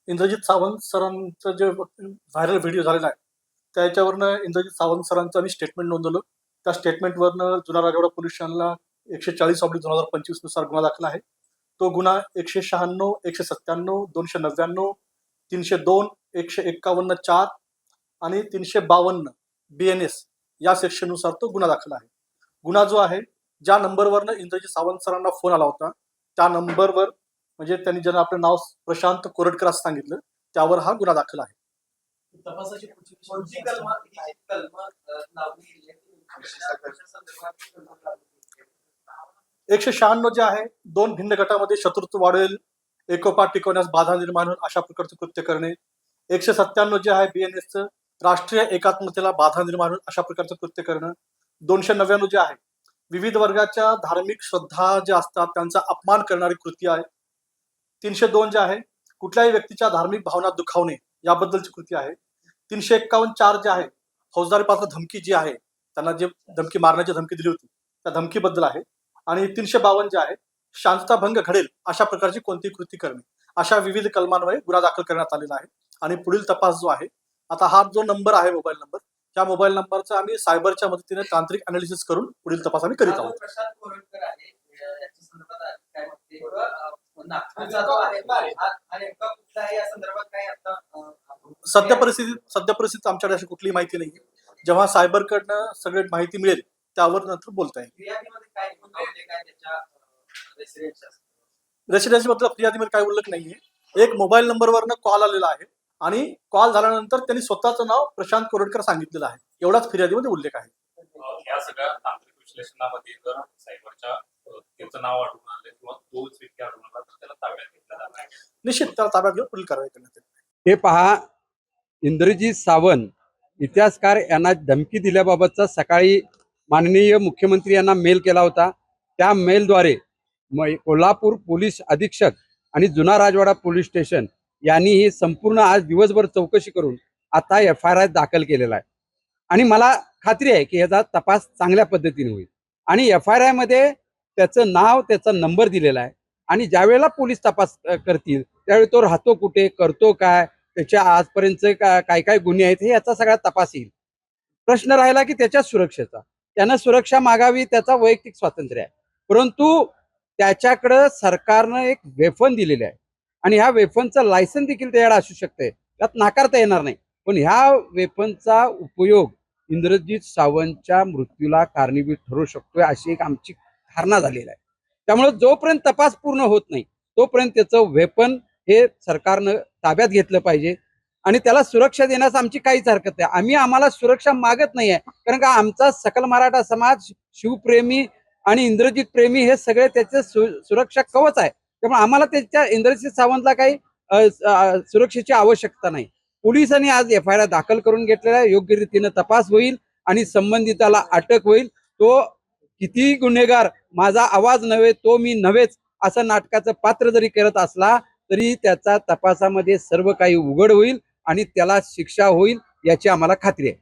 इंद्रजित सावंत सरांचं जे viral video झालेला आहे त्याच्यावरनं इंद्रजित सावंत सरांचं आम्ही स्टेटमेंट नोंदवलं. त्या स्टेटमेंटवरनं जुना राजवाडा पोलीस स्टेशनला 140/2025 नुसार गुन्हा दाखल आहे. तो गुन्हा 196, 197, 299, 302, 151(4) आणि 352 BNS या सेक्शननुसार तो गुन्हा दाखल आहे. गुन्हा जो आहे, ज्या नंबरवरनं इंद्रजित सावंत सरांना फोन आला होता त्या नंबरवर, म्हणजे त्यांनी ज्यांना आपलं नाव प्रशांत कोरटकर असं सांगितलं, त्यावर हा गुन्हा दाखल आहे. तपासाची कोणती कलम 196 जे आहे, 2 भिन्न गटामध्ये शत्रुत्व वाढवेल, एकोपा टिकवण्यास बाधा निर्माण होईल अशा प्रकारचं कृत्य करणे. 197 जे आहे BNSचं, राष्ट्रीय एकात्मतेला बाधा निर्माण होईल अशा प्रकारचं कृत्य करणं. 299 जे आहे, विविध वर्गाच्या धार्मिक श्रद्धा ज्या असतात त्यांचा अपमान करणारी कृती आहे. 302 जे आहे, कुठल्याही व्यक्तीच्या धार्मिक भावना दुखावणे याबद्दलची कृती आहे. 351(4) जे आहे, फौजदारी पात्र धमकी जी आहे, त्यांना जे धमकी मारण्याची धमकी दिली होती त्या धमकीबद्दल आहे. आणि 352 जे आहे, शांतता भंग घडेल अशा प्रकारची कोणतीही कृती करणे. अशा विविध कलमांवर गुन्हा दाखल करण्यात आलेला आहे. आणि पुढील तपास जो आहे, आता हा जो नंबर आहे मोबाईल नंबर, त्या मोबाईल नंबरचा आम्ही सायबरच्या मदतीने तांत्रिक अनालिसिस करून पुढील तपास आम्ही करीत आहोत. सध्या परिस्थितीत आमच्याकडे अशी कुठलीही माहिती नाही. जेव्हा सायबरकडनं सगळी माहिती मिळेल त्यावर नंतर बोलता येईल. रेसिडेन्सी बद्दल फिर्यादीमध्ये काय उल्लेख नाहीये. एक मोबाईल नंबरवरनं कॉल आलेला आहे आणि कॉल झाल्यानंतर त्यांनी स्वतःचं नाव प्रशांत कोरटकर सांगितलेलं आहे, एवढाच फिर्यादीमध्ये उल्लेख आहे. या सगळ्या तांत्रिक विश्लेषणामध्ये जर सायबरच्या त्याचं नाव आढळून आलं किंवा तोच व्यक्ती आढळून आला तर त्याला ताब्यात घेतला जाणार आहे. निश्चित त्याला ताब्यात घेऊन पुढील कारवाई करण्यात येईल. हे पहा, इंद्रजित सावंत इतिहासकार यांना धमकी दिल्याबाबतचा सकाळी माननीय मुख्यमंत्री यांना मेल केला होता. त्या मेलद्वारे कोल्हापूर पोलीस अधीक्षक आणि जुना राजवाडा पोलीस स्टेशन यांनी ही संपूर्ण आज दिवसभर चौकशी करून आता FIR दाखल केलेला आहे. आणि मला खात्री आहे की याचा तपास चांगल्या पद्धतीने होईल. आणि FIR मध्ये त्याचं नाव, त्याचा नंबर दिलेला आहे. आणि ज्यावेळेला पोलीस तपास करतील त्यावेळी तो राहतो कुठे, करतो काय, त्याच्या आजपर्यंत काय काय गुन्हे आहेत हे याचा सगळा तपास येईल. प्रश्न राहिला की त्याच्या सुरक्षेचा. त्यानं सुरक्षा मागावी, त्याचा वैयक्तिक स्वातंत्र्य आहे. परंतु त्याच्याकडं सरकारनं एक वेफन दिलेले आहे आणि ह्या वेफनचं लायसन देखील त्याच्याकडे असू शकते, त्यात नाकारता येणार नाही. पण ह्या वेफनचा उपयोग इंद्रजित सावंतच्या मृत्यूला कारणीभूत ठरू शकतोय अशी एक आमची धारणा झालेली आहे. त्यामुळे जोपर्यंत तपास पूर्ण होत नाही तोपर्यंत त्याचं वेपन हे सरकारनं ताब्यात घेतलं पाहिजे आणि त्याला सुरक्षा देण्यास आमची काहीच हरकत नाही. आम्हाला सुरक्षा मागत नाहीये, कारण का आमचा सकल मराठा समाज शिवप्रेमी आणि इंद्रजित प्रेमी हे सगळे त्याचे सुरक्षा कवच आहे. त्यामुळे आम्हाला त्याच्या इंद्रजित सावंतला काही सुरक्षेची आवश्यकता नाही. पोलिसांनी आज FIR दाखल करून घेतलेला आहे. योग्य रीतीने तपास होईल आणि संबंधिताला अटक होईल. तो कितीही गुन्हेगार, माझा आवाज नव्हे तो मी नव्हेच असं नाटकाचं पात्र जरी करत असला तरी त्याचा तपासामध्ये सर्व काही उघड होईल आणि त्याला शिक्षा होईल याची आम्हाला खात्री आहे.